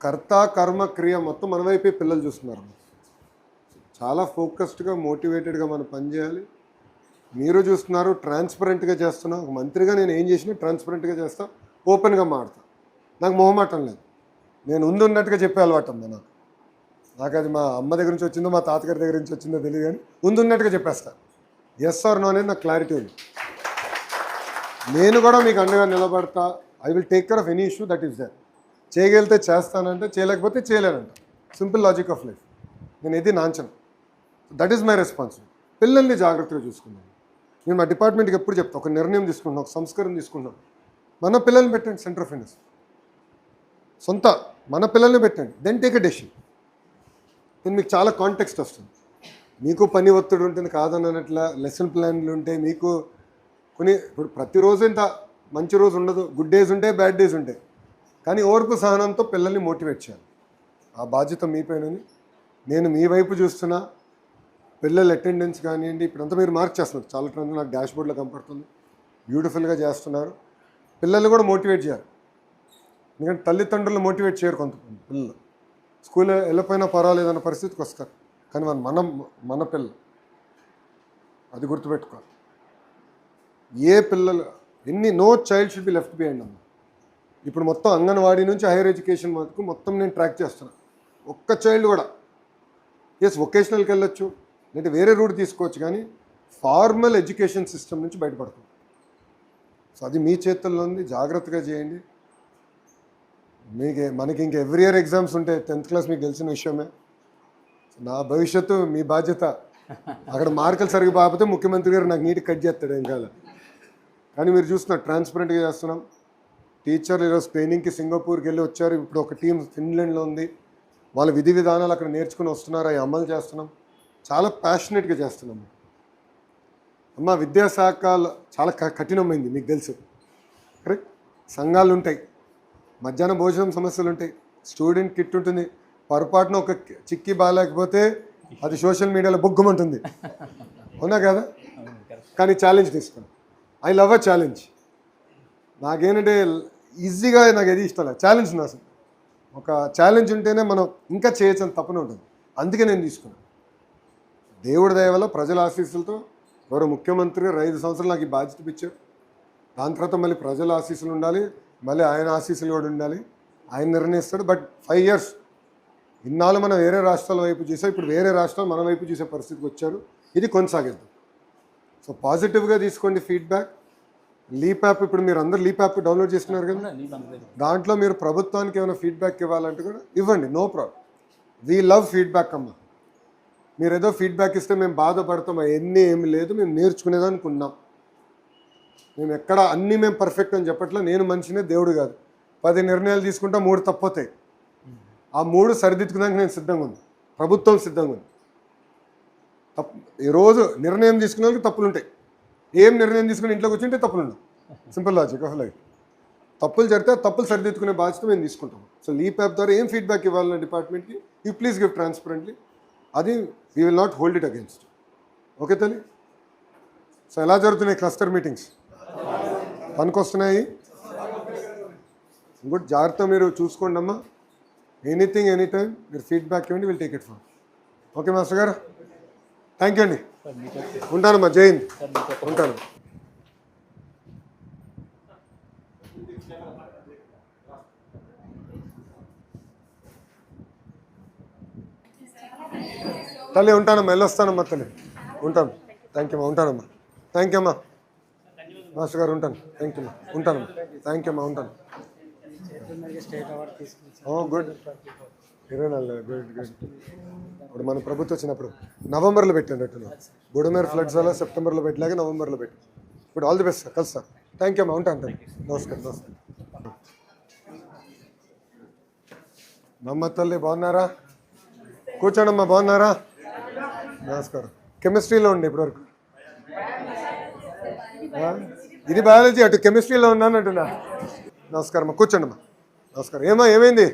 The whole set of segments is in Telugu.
కర్త కర్మ క్రియ మొత్తం మన వైపే పిల్లలు చూస్తున్నారు. చాలా ఫోకస్డ్గా మోటివేటెడ్గా మనం పనిచేయాలి. మీరు చూస్తున్నారు, ట్రాన్స్పరెంట్గా చేస్తున్నా. ఒక మంత్రిగా నేను ఏం చేసినా ట్రాన్స్పరెంట్గా చేస్తా, ఓపెన్గా మాడతా. నాకు మొహమాటం లేదు. నేను ఉన్నట్టుగా చెప్పే అలవాటు ఉంది నాకు అది మా అమ్మ దగ్గర నుంచి వచ్చిందో మా తాతగారి దగ్గర నుంచి వచ్చిందో తెలియదు, కానీ ఉన్నట్టుగా చెప్పేస్తా. ఎస్ ఆర్ నో అనేది నాకు క్లారిటీ ఉంది. నేను కూడా మీకు అండగా నిలబడతా. I will take care of any issue that is there. చేయగలిగితే చేస్తానంటే, చేయలేకపోతే చేయలేనంట. Simple logic of life. నేను ఇది నాంచను. That is my responsibility. పిల్లల్ని జాగ్రత్తగా చూసుకున్నాను. నేను మా డిపార్ట్మెంట్కి ఎప్పుడు చెప్తాను, ఒక నిర్ణయం తీసుకుంటున్నాం, ఒక సంస్కరణ తీసుకుంటున్నాం. మన పిల్లల్ని పెట్టండి సెంటర్ ఆఫ్ ఇండస్, సొంత మన పిల్లల్ని పెట్టండి, దెన్ టేక్ ఎ డెసిషన్. నేను మీకు చాలా కాంటెక్స్ట్ వస్తుంది. మీకు పని ఒత్తిడి ఉంటుంది కాదన్నట్ల, లెసన్ ప్లాన్లు ఉంటాయి మీకు కొన్ని. ఇప్పుడు ప్రతిరోజు ఇంత మంచి రోజు ఉండదు, గుడ్ డేస్ ఉంటాయి, బ్యాడ్ డేస్ ఉంటాయి. కానీ ఓర్పు సహనంతో పిల్లల్ని మోటివేట్ చేయాలి. ఆ బాధ్యత మీ పైన. నేను మీ వైపు చూస్తున్నా. పిల్లల అటెండెన్స్ కానివ్వండి, ఇప్పుడంతా మీరు మార్క్ చేస్తున్నారు. చాలా ట్రెండ్ నాకు డాష్బోర్డ్లో కనపడుతుంది. బ్యూటిఫుల్గా చేస్తున్నారు. పిల్లల్ని కూడా మోటివేట్ చేయాలి. ఎందుకంటే తల్లిదండ్రులు మోటివేట్ చేయరు కొంతమంది పిల్లలు. స్కూల్ వెళ్ళిపోయినా పర్వాలేదు అన్న పరిస్థితికి వస్తారు. కానీ మన పిల్లలు అది గుర్తుపెట్టుకోవాలి. ఏ పిల్లలు no child should be left behind అమ్మ. ఇప్పుడు మొత్తం అంగన్వాడీ నుంచి హైయర్ ఎడ్యుకేషన్ వరకు మొత్తం నేను ట్రాక్ చేస్తున్నాను. ఒక్క చైల్డ్ కూడా వొకేషనల్కి వెళ్ళొచ్చు, లేదంటే వేరే రూట్ తీసుకోవచ్చు, కానీ ఫార్మల్ ఎడ్యుకేషన్ సిస్టమ్ నుంచి బయటపడుతుంది. సో అది మీ చేతుల్లో ఉంది. జాగ్రత్తగా చేయండి. మనకి ఇంకా ఎవ్రీ ఇయర్ ఎగ్జామ్స్ ఉంటాయి. 10th క్లాస్ మీకు తెలిసిన విషయమే. నా భవిష్యత్తు మీ బాధ్యత. అక్కడ మార్కులు సరిగ్గా బాగిపోతే ముఖ్యమంత్రి గారు నాకు నీట్గా కట్ చేస్తాడు ఏం కాదు. కానీ మీరు చూస్తున్నారు, ట్రాన్స్పరెంట్గా చేస్తున్నాం. టీచర్లు ఈరోజు ట్రైనింగ్కి సింగపూర్కి వెళ్ళి వచ్చారు. ఇప్పుడు ఒక టీం ఫిన్లాండ్లో ఉంది. వాళ్ళ విధి విధానాలు అక్కడ నేర్చుకుని వస్తున్నారు. అవి అమలు చేస్తున్నాం. చాలా ప్యాషనెట్గా చేస్తున్నాం. అమ్మ విద్యాశాఖ చాలా కఠినమైంది, మీకు తెలుసు. కరెక్ట్. సంఘాలు ఉంటాయి, మధ్యాహ్నం భోజనం సమస్యలు ఉంటాయి, స్టూడెంట్ కిట్ ఉంటుంది. పొరపాటున ఒక చిక్కీ బాగాలేకపోతే అది సోషల్ మీడియాలో బొగ్గుమంటుంది, అవునా కదా? కానీ ఛాలెంజ్ తీసుకున్నాం. I love a challenge. నాకేంటంటే ఈజీగా నాకు ఏది ఇష్టం లేదు, ఛాలెంజ్ ఉంది. అసలు ఒక ఛాలెంజ్ ఉంటేనే మనం ఇంకా చేయొచ్చని తప్పనే ఉంటుంది. అందుకే నేను తీసుకున్నాను. దేవుడి దయ వల్ల ప్రజల ఆశీస్సులతో గౌరవ ముఖ్యమంత్రి 5 సంవత్సరాలు నాకు ఈ బాధ్యత ఇచ్చారు. దాని తర్వాత మళ్ళీ ప్రజల ఆశీస్సులు ఉండాలి, మళ్ళీ ఆయన ఆశీస్సులు కూడా ఉండాలి. ఆయన నిర్ణయిస్తాడు. బట్ 5 years ఇన్నాళ్ళు మనం వేరే రాష్ట్రాల వైపు చూసాం. ఇప్పుడు వేరే రాష్ట్రాలు మన వైపు చూసే పరిస్థితికి వచ్చారు. ఇది కొనసాగిద్దాం. సో పాజిటివ్గా తీసుకోండి ఫీడ్బ్యాక్. లీప్ యాప్, ఇప్పుడు మీరు అందరూ లీప్ యాప్ డౌన్లోడ్ చేసుకున్నారు కదా, దాంట్లో మీరు ప్రభుత్వానికి ఏమైనా ఫీడ్బ్యాక్ ఇవ్వాలంటే కూడా ఇవ్వండి, no problem. We love feedback అమ్మ. మీరు ఏదో ఫీడ్బ్యాక్ ఇస్తే మేము బాధపడతాం, ఏమి లేదు. మేము నేర్చుకునేదానికి ఉన్నాం. మేము ఎక్కడ అన్నీ మేము పర్ఫెక్ట్ అని చెప్పట్లా. నేను మనిషినే, దేవుడు కాదు. 10 నిర్ణయాలు తీసుకుంటా 3 తప్పవుతాయి. ఆ 3 సరిదిద్దుకున్నాక నేను సిద్ధంగా ఉంది, ప్రభుత్వం సిద్ధంగా ఉంది. ఈరోజు నిర్ణయం తీసుకునే వాళ్ళకి తప్పులు ఉంటాయి. ఏం నిర్ణయం తీసుకుని ఇంట్లోకి వచ్చింటే తప్పులు ఉండవు. Simple logic of life. తప్పులు జరిగితే తప్పులు సరిదిద్దుకునే బాధ్యత మేము తీసుకుంటాం. సో లీప్ యాప్ ద్వారా ఏం ఫీడ్బ్యాక్ ఇవ్వాలన్న డిపార్ట్మెంట్కి యూ ప్లీజ్ గివ్ ట్రాన్స్పరెంట్లీ. అది we will not hold it against. Okay తల్లి? సో ఎలా జరుగుతున్నాయి క్లస్టర్ మీటింగ్స్? పనికొస్తున్నాయి? గుడ్. జాగ్రత్త మీరు చూసుకోండి అమ్మా. ఎనీథింగ్ ఎనీ టైం మీరు ఫీడ్బ్యాక్ ఇవ్వండి, will take it far. Okay master గారు, థ్యాంక్ యూ అండి. ఉంటానమ్మా. జై హింద్. ఉంటాను. తల్లి ఉంటానమ్మా, వెళ్ళొస్తానమ్మా తల్లి. ఉంటాను. థ్యాంక్ యూ అమ్మా. ఉంటానమ్మా. థ్యాంక్ యూ అమ్మా. మాస్టర్ గారు ఉంటాను. థ్యాంక్ యూ అమ్మా. ఉంటానమ్మా. థ్యాంక్ యూ అమ్మా. ఉంటాను. గుడ్. 24 good good. ఇప్పుడు మన ప్రభుత్వం వచ్చినప్పుడు నవంబర్లో పెట్టినట్టు, బుడమేరు ఫ్లడ్స్ వల్ల సెప్టెంబర్లో పెట్టలేక నవంబర్లో పెట్టి. ఇప్పుడు ఆల్ ది బెస్ట్ సార్. కలుస్తా. థ్యాంక్ యూ అమ్మా. ఉంటాను. నమస్కారం. నమస్కారం. నమ్మ తల్లి బాగున్నారా? కూర్చోండమ్మా. బాగున్నారా? నమస్కారం. కెమిస్ట్రీలో ఉండి ఇప్పటివరకు. ఇది బయాలజీ, అటు కెమిస్ట్రీలో ఉన్నాను అంటున్నా. నమస్కారం అమ్మా. కూర్చోండమ్మా. నమస్కారం. ఏమైంది?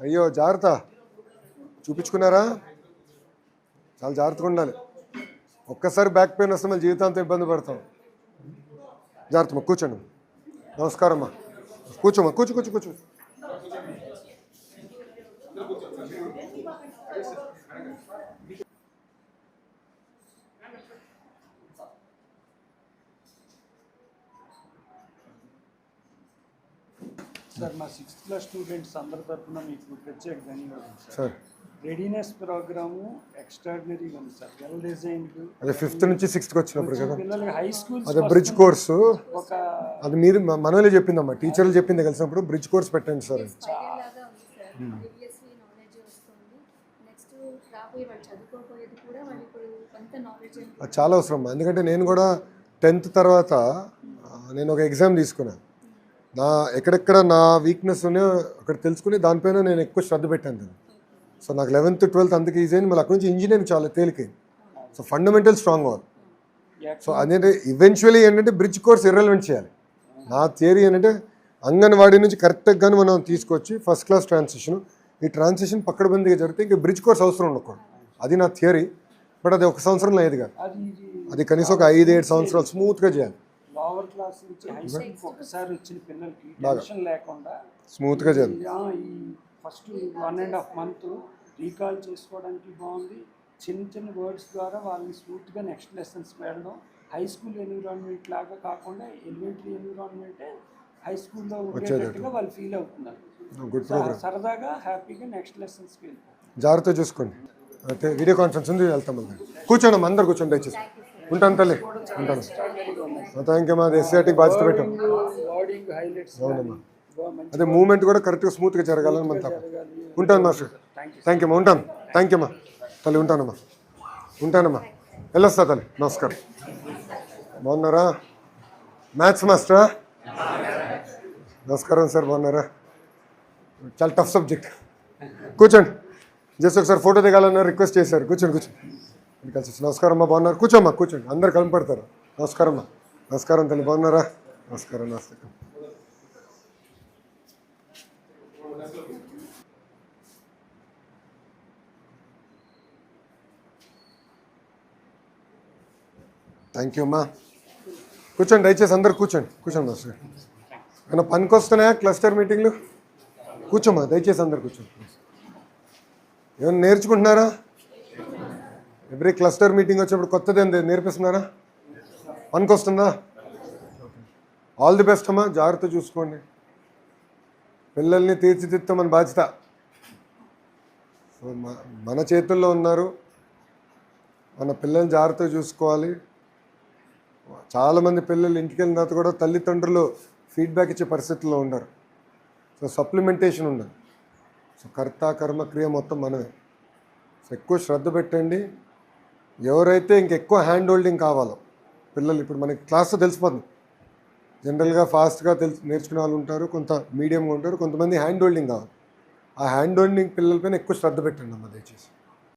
అయ్యో, జాగ్రత్త. చూపించుకున్నారా? చాలా జాగ్రత్తగా ఉండాలి. ఒక్కసారి బ్యాక్ పెయిన్ వస్తే మళ్ళీ జీవితాంతం ఇబ్బంది పడతాం. జాగ్రత్త అమ్మా. కూర్చోండి. నమస్కారం అమ్మా. కూర్చోమ్మా. కూర్చో. సార్ మా 6th క్లాస్ స్టూడెంట్స్ అందరి తరఫున మీకు ప్రత్యేక ధన్యవాదాలు సార్. సార్ రెడీనెస్ ప్రోగ్రాము ఎక్స్ట్రాడినరీగా ఉంది సార్, వెల్ డిజైన్డ్. అదే 5th నుంచి 6th వచ్చినప్పుడు కదా, పిల్లలకి హై స్కూల్ అదే బ్రిడ్జ్ కోర్సు, ఒక అది మీరు మనోలే చెప్పిందమ్మా, టీచర్లు చెప్పింది కలిసినప్పుడు బ్రిడ్జ్ కోర్స్ పెట్టండి సార్. లాగా ఉంది సార్. ప్రీవియస్లీ నాలెడ్జ్ వస్తుంది, నెక్స్ట్ రాబోయే వాళ్ళు చదువుకోబోయేది కూడా వాళ్ళు ఇప్పుడు కొంత నాలెడ్జ్ అది చాలా అవసరం. ఎందుకంటే నేను కూడా 10th తర్వాత నేను ఒక ఎగ్జామ్ తీసుకున్నాను. ఎక్కడెక్కడ నా వీక్నెస్ ఉన్నాయో అక్కడ తెలుసుకుని దానిపైన నేను ఎక్కువ శ్రద్ధ పెట్టాను. సో నాకు 11th 12th అందుకే ఈజీ అయింది. మళ్ళీ అక్కడ నుంచి ఇంజనీరింగ్ చాలా తేలికైంది. సో ఫండమెంటల్ స్ట్రాంగ్ అవ్వాలి. సో అదేంటే ఈవెన్చువలీ ఏంటంటే బ్రిడ్జ్ కోర్స్ ఇర్రెలవెంట్ చేయాలి. నా థియరీ ఏంటంటే అంగన్వాడీ నుంచి కరెక్ట్గా మనం తీసుకొచ్చి ఫస్ట్ క్లాస్ ట్రాన్సిషన్, ఈ ట్రాన్సిషన్ పక్కడబందిగా జరిగితే ఇంకా బ్రిడ్జ్ కోర్స్ అవసరం ఉండకూడదు. అది నా థియరీ. బట్ అది 1 సంవత్సరంలో అయ్యేది కాదు. అది కనీసం ఒక 5-7 సంవత్సరాలు స్మూత్గా చేయాలి. లోవర్ క్లాస్ నుంచి హై స్కూల్కి ఒకసారి వచ్చిన పిల్లలకి టెన్షన్ లేకుండా స్మూత్గా చేయాలి. ఈ ఫస్ట్ 1.5 month రీకాల్ చేసుకోవడానికి బాగుంది. చిన్న చిన్న వర్డ్స్ ద్వారా వాళ్ళని స్మూత్గా నెక్స్ట్ లెసన్స్ వెళ్ళడం. హై స్కూల్ ఎన్విరాన్మెంట్ లాగా కాకుండా ఎలిమెంటరీ ఎన్విరాన్మెంటే హై స్కూల్లో ఉండేటట్టుగా వాళ్ళు ఫీల్ అవుతున్నారు. Good programme. సరదాగా హ్యాపీగా నెక్స్ట్ లెసన్స్కి వెళ్ళిపోతారు. జాగ్రత్తగా చూసుకోండి. అయితే వీడియో కాన్ఫరెన్స్ ఉంది, వెళ్తాం. కూర్చోండి, అందరు కూర్చోండి దయచేసి. ఉంటాను తల్లి, ఉంటాను. Thank you. మాది ఎస్సీఆర్టీకి బాధ్యత పెట్టాం. వర్డింగ్ హైలైట్స్ అవునమ్మా. అదే మూమెంట్ కూడా కరెక్ట్గా స్మూత్గా జరగాలని మన తప్ప. ఉంటాను మాస్టర్. థ్యాంక్ యూ అమ్మా. ఉంటాను. థ్యాంక్ యూ అమ్మా. తల్లి ఉంటానమ్మా. ఉంటానమ్మా. వెళ్ళొస్తా తల్లి. నమస్కారం. బాగున్నారా? మ్యాథ్స్ మాస్టరా? నమస్కారం సార్, బాగున్నారా? చాలా టఫ్ సబ్జెక్ట్. కూర్చోండి. జస్ట్ ఒకసారి ఫోటో దిగాలన్నారు, రిక్వెస్ట్ చేశారు. కూర్చోండి కలిసి. నమస్కారం అమ్మా, బాగున్నారు? కూర్చోమ్మా, కూర్చోండి. అందరు కనపడతారు. నమస్కారం అమ్మా. నమస్కారం తల్లి, బాగున్నారా? నమస్కారం. నమస్కారం. థ్యాంక్ యూ అమ్మా. కూర్చోండి దయచేసి, అందరు కూర్చోండి. మాస్టర్ ఏమన్నా పనికి వస్తున్నాయా క్లస్టర్ మీటింగ్లు? కూర్చోమ్మా దయచేసి, అందరు కూర్చోండి. ఏమన్నా నేర్చుకుంటున్నారా? ఎవ్రీ క్లస్టర్ మీటింగ్ వచ్చినప్పుడు కొత్తది నేర్పిస్తున్నారా? పనికి వస్తుందా? ఆల్ ది బెస్ట్ అమ్మా. జాగ్రత్త చూసుకోండి. పిల్లల్ని తీర్చిదిద్దాం మన బాధ్యత. సో మన చేతుల్లో ఉన్నారు. మన పిల్లల్ని జాగ్రత్తగా చూసుకోవాలి. చాలామంది పిల్లలు ఇంటికి వెళ్ళిన తర్వాత కూడా తల్లిదండ్రులు ఫీడ్బ్యాక్ ఇచ్చే పరిస్థితుల్లో ఉండరు. సో సప్లిమెంటేషన్ ఉండదు. సో కర్త కర్మ క్రియ మొత్తం మనమే. సో ఎక్కువ శ్రద్ధ పెట్టండి. ఎవరైతే ఇంకెక్కువ హ్యాండ్ హోల్డింగ్ కావాలో పిల్లలు, ఇప్పుడు మనకి క్లాస్లో తెలిసిపోతుంది. జనరల్గా ఫాస్ట్గా నేర్చుకునే వాళ్ళు ఉంటారు, కొంత మీడియంగా ఉంటారు, కొంతమంది హ్యాండ్ హోల్డింగ్ కావాలి. ఆ హ్యాండ్ హోల్డింగ్ పిల్లలపైన ఎక్కువ శ్రద్ధ పెట్టండి అమ్మ దయచేసి.